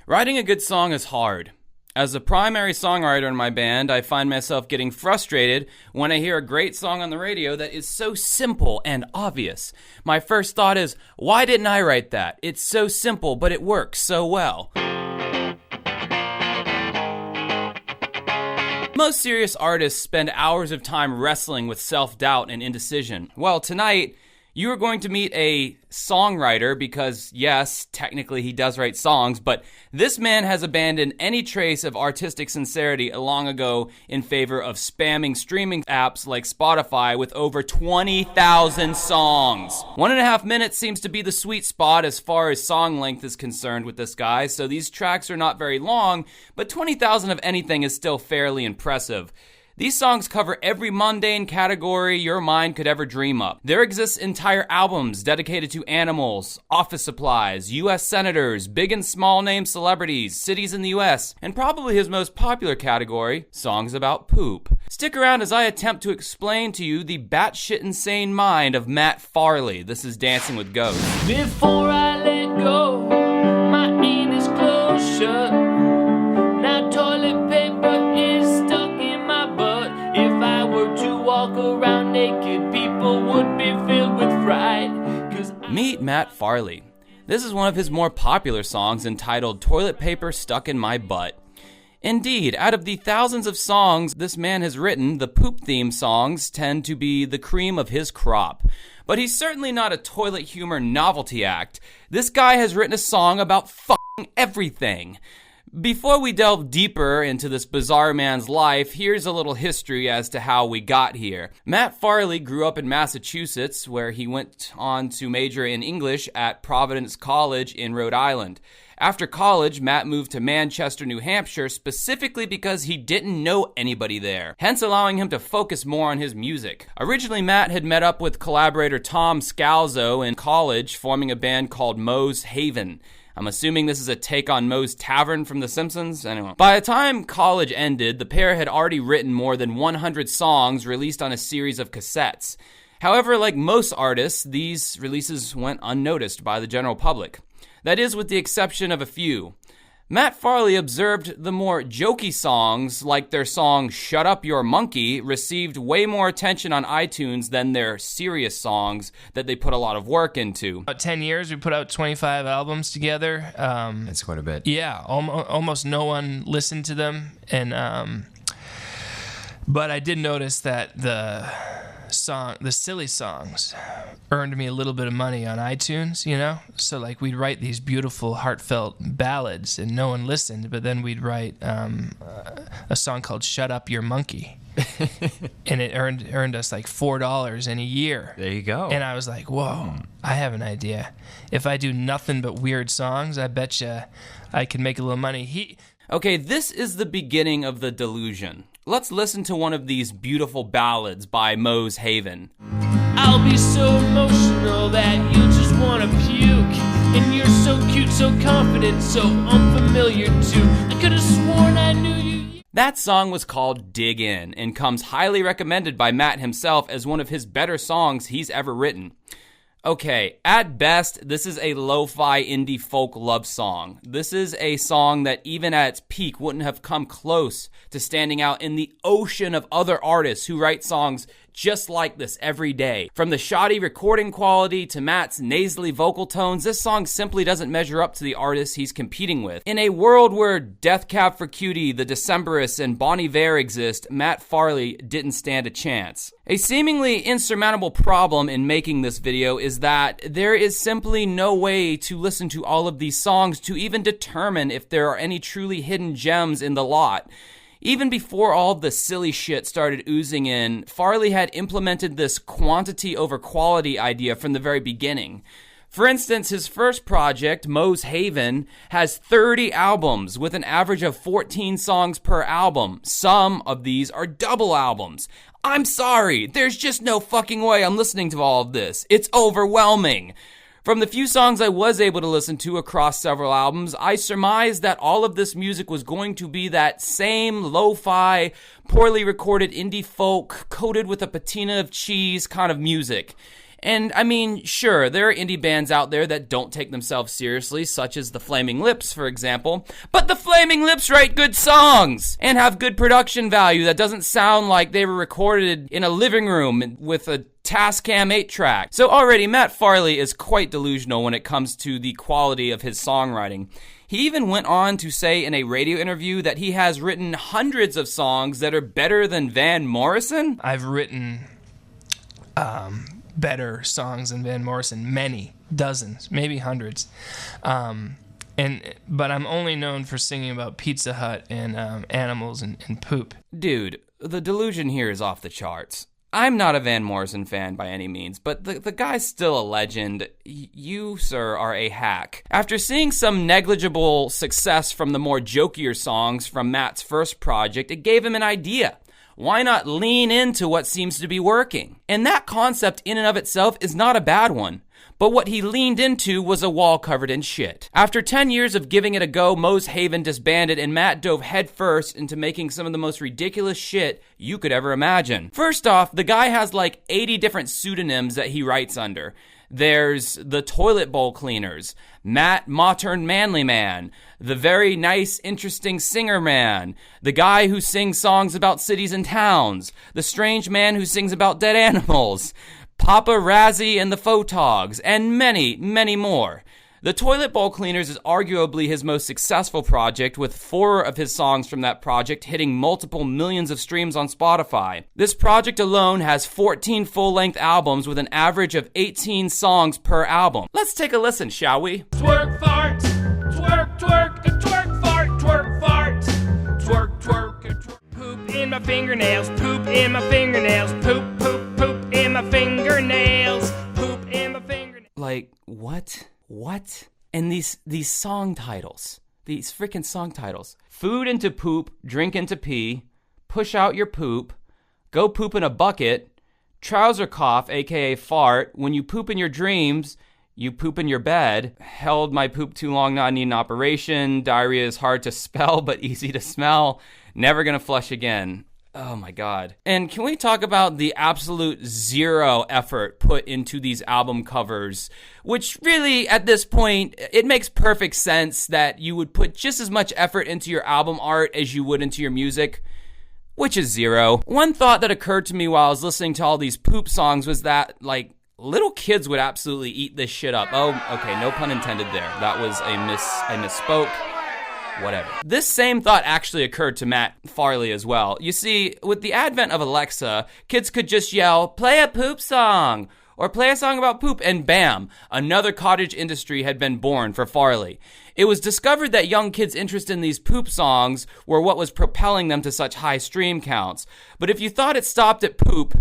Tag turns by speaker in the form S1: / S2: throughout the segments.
S1: Writing a good song is hard. As a primary songwriter in my band, I find myself getting frustrated when I hear a great song on the radio that is so simple and obvious. My first thought is, why didn't I write that? It's so simple, but it works so well. Most serious artists spend hours of time wrestling with self-doubt and indecision. Well, tonight, you are going to meet a songwriter because, yes, technically he does write songs, but this man has abandoned any trace of artistic sincerity long ago in favor of spamming streaming apps like Spotify with over 20,000 songs. 1.5 minutes seems to be the sweet spot as far as song length is concerned with this guy, so these tracks are not very long, but 20,000 of anything is still fairly impressive. These songs cover every mundane category your mind could ever dream up. There exists entire albums dedicated to animals, office supplies, U.S. senators, big and small name celebrities, cities in the U.S., and probably his most popular category, songs about poop. Stick around as I attempt to explain to you the batshit insane mind of Matt Farley. This is Dancing with Ghosts.
S2: Before I let go, my anus closed shut. Now toilet paper is stuck in my butt. If I were to walk around naked, people would be filled with fright.
S1: Meet Matt Farley. This is one of his more popular songs entitled Toilet Paper Stuck in My Butt. Indeed, out of the thousands of songs this man has written, the poop-themed songs tend to be the cream of his crop. But he's certainly not a toilet humor novelty act. This guy has written a song about fucking everything. Before we delve deeper into this bizarre man's life, here's a little history as to how we got here. Matt Farley grew up in Massachusetts, where he went on to major in English at Providence College in Rhode Island. After college, Matt moved to Manchester, New Hampshire, specifically because he didn't know anybody there, hence allowing him to focus more on his music. Originally, Matt had met up with collaborator Tom Scalzo in college, forming a band called Moe's Haven. I'm assuming this is a take on Moe's Tavern from The Simpsons. Anyway, by the time college ended, the pair had already written more than 100 songs released on a series of cassettes. However, like most artists, these releases went unnoticed by the general public. That is, with the exception of a few. Matt Farley observed the more jokey songs, like their song Shut Up Your Monkey, received way more attention on iTunes than their serious songs that they put a lot of work into.
S2: About 10 years, we put out 25 albums together.
S3: That's quite a bit.
S2: Yeah, almost no one listened to them. But I did notice that the silly songs earned me a little bit of money on iTunes, you know? So, like, we'd write these beautiful, heartfelt ballads, and no one listened, but then we'd write a song called Shut Up Your Monkey. And it earned us, like, $4 in a year.
S3: There you go.
S2: And I was like, whoa, I have an idea. If I do nothing but weird songs, I bet you I can make a little money.
S1: Okay, this is the beginning of the delusion. Let's listen to one of these beautiful ballads by Moe's Haven.
S2: I'll be so emotional that you'll just want to puke. And you're so cute, so confident, so unfamiliar too. I could have sworn I knew you.
S1: That song was called Dig In and comes highly recommended by Matt himself as one of his better songs he's ever written. Okay, at best, this is a lo-fi indie folk love song. This is a song that even at its peak wouldn't have come close to standing out in the ocean of other artists who write songs just like this every day. From the shoddy recording quality to Matt's nasally vocal tones, this song simply doesn't measure up to the artists he's competing with. In a world where Death Cab for Cutie, The Decemberists, and Bon Iver exist, Matt Farley didn't stand a chance. A seemingly insurmountable problem in making this video is that there is simply no way to listen to all of these songs to even determine if there are any truly hidden gems in the lot. Even before all the silly shit started oozing in, Farley had implemented this quantity over quality idea from the very beginning. For instance, his first project, Moe's Haven, has 30 albums with an average of 14 songs per album. Some of these are double albums. I'm sorry, there's just no fucking way I'm listening to all of this. It's overwhelming. From the few songs I was able to listen to across several albums, I surmised that all of this music was going to be that same lo-fi, poorly recorded indie folk, coated with a patina of cheese kind of music. And I mean, sure, there are indie bands out there that don't take themselves seriously, such as the Flaming Lips, for example. But the Flaming Lips write good songs and have good production value that doesn't sound like they were recorded in a living room with a Tascam 8-track. So already, Matt Farley is quite delusional when it comes to the quality of his songwriting. He even went on to say in a radio interview that he has written hundreds of songs that are better than Van Morrison.
S2: I've written better songs than Van Morrison, many, dozens, maybe hundreds. But I'm only known for singing about Pizza Hut and animals and poop.
S1: Dude, the delusion here is off the charts. I'm not a Van Morrison fan by any means, but the guy's still a legend. You, sir, are a hack. After seeing some negligible success from the more jokier songs from Matt's first project, it gave him an idea. Why not lean into what seems to be working? And that concept in and of itself is not a bad one. But what he leaned into was a wall covered in shit. After 10 years of giving it a go, Moe's Haven disbanded and Matt dove headfirst into making some of the most ridiculous shit you could ever imagine. First off, the guy has like 80 different pseudonyms that he writes under. There's the Toilet Bowl Cleaners, Matt Mautern Manly Man, the Very Nice Interesting Singer Man, the guy who sings songs about cities and towns, the Strange Man who sings about dead animals, Papa Razzie and the Photogs, and many, many more. The Toilet Bowl Cleaners is arguably his most successful project, with 4 of his songs from that project hitting multiple millions of streams on Spotify. This project alone has 14 full-length albums with an average of 18 songs per album. Let's take a listen, shall we?
S3: Twerk fart, twerk twerk, a twerk fart, twerk fart, twerk twerk, a twerk. Poop in my fingernails, poop in my fingernails, poop poop poop in my fingernails, poop in my fingernails.
S1: Like, what? What? And these song titles, these freaking song titles. Food into poop, drink into pee, push out your poop, go poop in a bucket, trouser cough, aka fart, when you poop in your dreams, you poop in your bed, held my poop too long, not need an operation, diarrhea is hard to spell but easy to smell, never gonna flush again. Oh my God. And can we talk about the absolute zero effort put into these album covers, which really, at this point, it makes perfect sense that you would put just as much effort into your album art as you would into your music, which is zero. One thought that occurred to me while I was listening to all these poop songs was that, like, little kids would absolutely eat this shit up. Oh, okay, no pun intended there. That was I misspoke. Whatever. This same thought actually occurred to Matt Farley as well. You see, with the advent of Alexa, kids could just yell, "Play a poop song," or "Play a song about poop," and bam, another cottage industry had been born for Farley. It was discovered that young kids' interest in these poop songs were what was propelling them to such high stream counts. But if you thought it stopped at poop,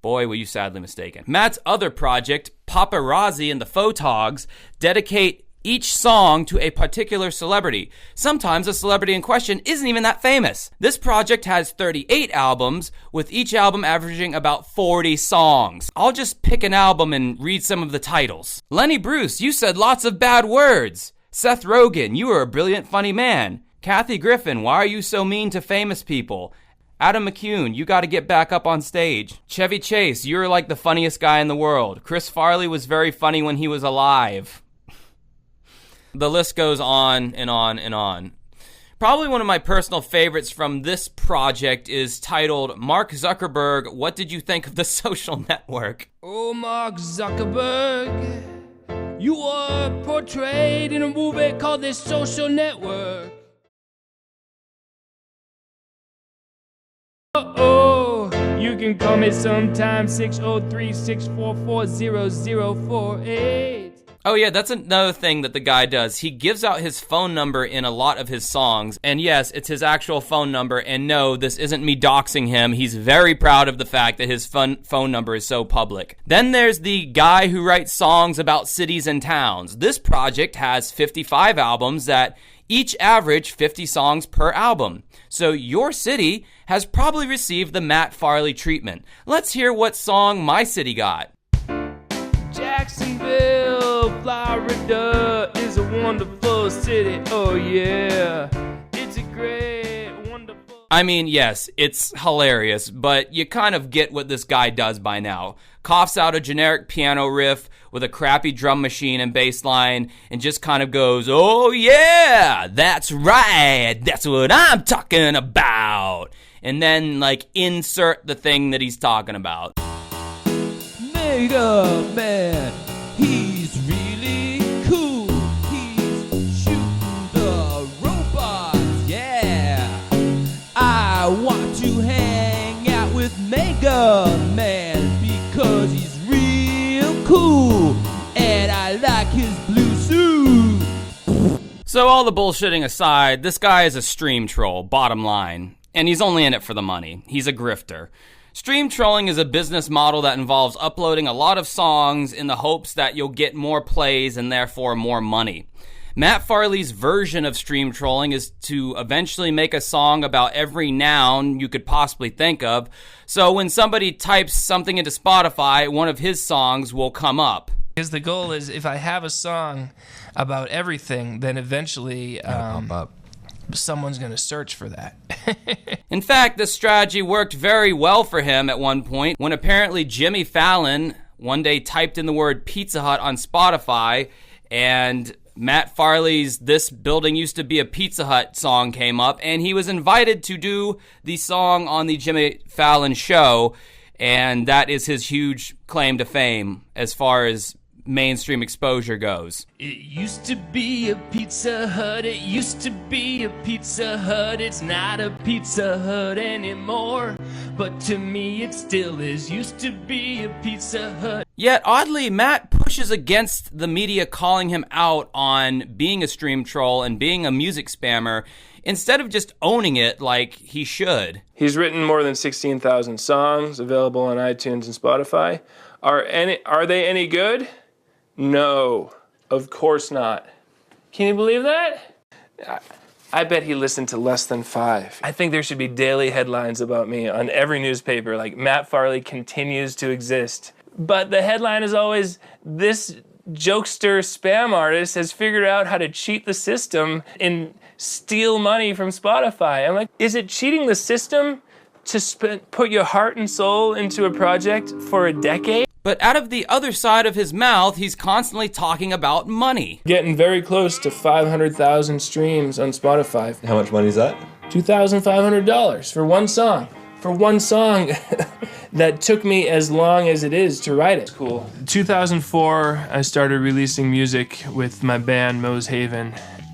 S1: boy, were you sadly mistaken. Matt's other project, Papa Razzie and the Photogs, dedicate each song to a particular celebrity. Sometimes the celebrity in question isn't even that famous. This project has 38 albums, with each album averaging about 40 songs. I'll just pick an album and read some of the titles. Lenny Bruce, you said lots of bad words. Seth Rogen, you are a brilliant funny man. Kathy Griffin, why are you so mean to famous people? Adam McCune, you gotta get back up on stage. Chevy Chase, you're like the funniest guy in the world. Chris Farley was very funny when he was alive. The list goes on and on and on. Probably one of my personal favorites from this project is titled Mark Zuckerberg, What Did You Think of the Social Network?
S3: Oh, Mark Zuckerberg, you were portrayed in a movie called The Social Network. Oh, you can call me sometime, 603-644-0048.
S1: Oh yeah, that's another thing that the guy does. He gives out his phone number in a lot of his songs, and yes, it's his actual phone number, and no, this isn't me doxing him. He's very proud of the fact that his phone number is so public. Then there's the guy who writes songs about cities and towns. This project has 55 albums that each average 50 songs per album. So your city has probably received the Matt Farley treatment. Let's hear what song my city got.
S3: Jacksonville, Florida is a wonderful city. Oh yeah, it's a great, wonderful.
S1: I mean, yes, it's hilarious, but you kind of get what this guy does by now. Coughs out a generic piano riff with a crappy drum machine and bass line and just kind of goes, oh yeah, that's right, that's what I'm talking about. And then, like, insert the thing that he's talking about.
S4: Mega Man, he's really cool. He's shooting the robots, yeah. I want to hang out with Mega Man because he's real cool. And I like his blue suit.
S1: So all the bullshitting aside, this guy is a stream troll, bottom line. And he's only in it for the money. He's a grifter. Stream trolling is a business model that involves uploading a lot of songs in the hopes that you'll get more plays and therefore more money. Matt Farley's version of stream trolling is to eventually make a song about every noun you could possibly think of, so when somebody types something into Spotify, one of his songs will come up.
S2: Because the goal is, if I have a song about everything, then eventually someone's going to search for that.
S1: In fact, this strategy worked very well for him at one point when apparently Jimmy Fallon one day typed in the word Pizza Hut on Spotify, and Matt Farley's This Building Used to Be a Pizza Hut song came up, and he was invited to do the song on the Jimmy Fallon show, and that is his huge claim to fame as far as mainstream exposure goes.
S3: It used to be a Pizza Hut, it used to be a Pizza Hut, it's not a Pizza Hut anymore, but to me it still is, used to be a Pizza Hut.
S1: Yet, oddly, Matt pushes against the media calling him out on being a stream troll and being a music spammer, instead of just owning it like he should.
S5: He's written more than 16,000 songs available on iTunes and Spotify. Are they any good? No, of course not. Can you believe that? I bet he listened to less than 5. I think there should be daily headlines about me on every newspaper, like Matt Farley continues to exist. But the headline is always, this jokester spam artist has figured out how to cheat the system and steal money from Spotify. I'm like, is it cheating the system to put your heart and soul into a project for a decade?
S1: But out of the other side of his mouth, he's constantly talking about money.
S5: Getting very close to 500,000 streams on Spotify.
S6: How much money is that?
S5: $2,500 for one song. For one song that took me as long as it is to write it. Cool. 2004, I started releasing music with my band Moe's Haven.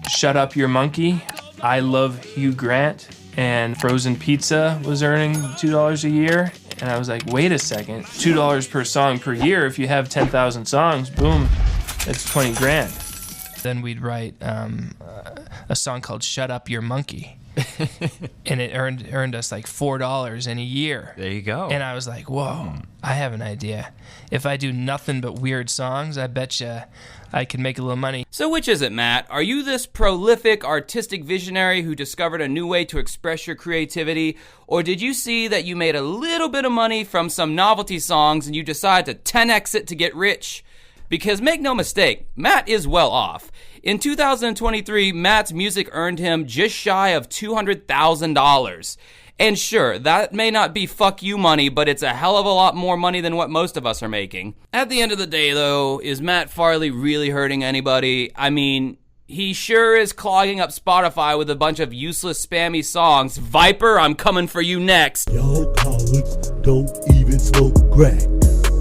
S5: Shut Up Your Monkey, I Love Hugh Grant, and Frozen Pizza was earning $2 a year. And I was like, wait a second, $2 per song per year. If you have 10,000 songs, boom, that's 20 grand.
S2: Then we'd write a song called Shut Up Your Monkey. And it earned us like $4 in a year.
S7: There you go.
S2: And I was like, whoa, I have an idea. If I do nothing but weird songs, I bet you I can make a little money.
S1: So which is it, Matt? Are you this prolific artistic visionary who discovered a new way to express your creativity? Or did you see that you made a little bit of money from some novelty songs and you decided to 10x it to get rich? Because make no mistake, Matt is well off. In 2023, Matt's music earned him just shy of $200,000. And sure, that may not be fuck you money, but it's a hell of a lot more money than what most of us are making. At the end of the day, though, is Matt Farley really hurting anybody? I mean, he sure is clogging up Spotify with a bunch of useless, spammy songs. Viper, I'm coming for you next.
S8: Y'all cowards don't even smoke crack.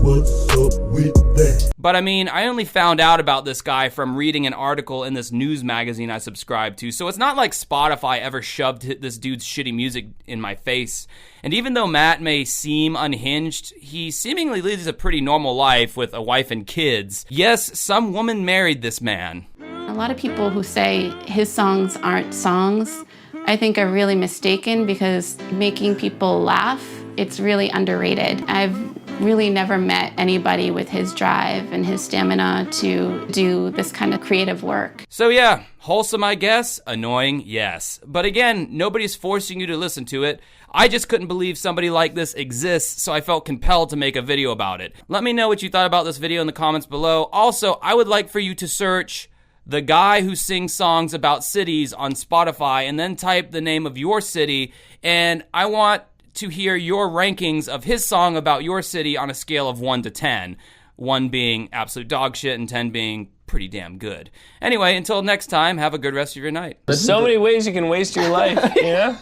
S8: What's up with that?
S1: But I mean, I only found out about this guy from reading an article in this news magazine I subscribe to, so it's not like Spotify ever shoved this dude's shitty music in my face. And even though Matt may seem unhinged, he seemingly leads a pretty normal life with a wife and kids. Yes, some woman married this man.
S9: A lot of people who say his songs aren't songs, I think are really mistaken, because making people laugh, it's really underrated. I've really never met anybody with his drive and his stamina to do this kind of creative work.
S1: So yeah, wholesome I guess, annoying yes. But again, nobody's forcing you to listen to it. I just couldn't believe somebody like this exists, so I felt compelled to make a video about it. Let me know what you thought about this video in the comments below. Also, I would like for you to search the guy who sings songs about cities on Spotify, and then type the name of your city, and I want to hear your rankings of his song about your city on a scale of 1 to 10. 1 being absolute dog shit and 10 being pretty damn good. Anyway, until next time, have a good rest of your night.
S5: There's so many ways you can waste your life, you know?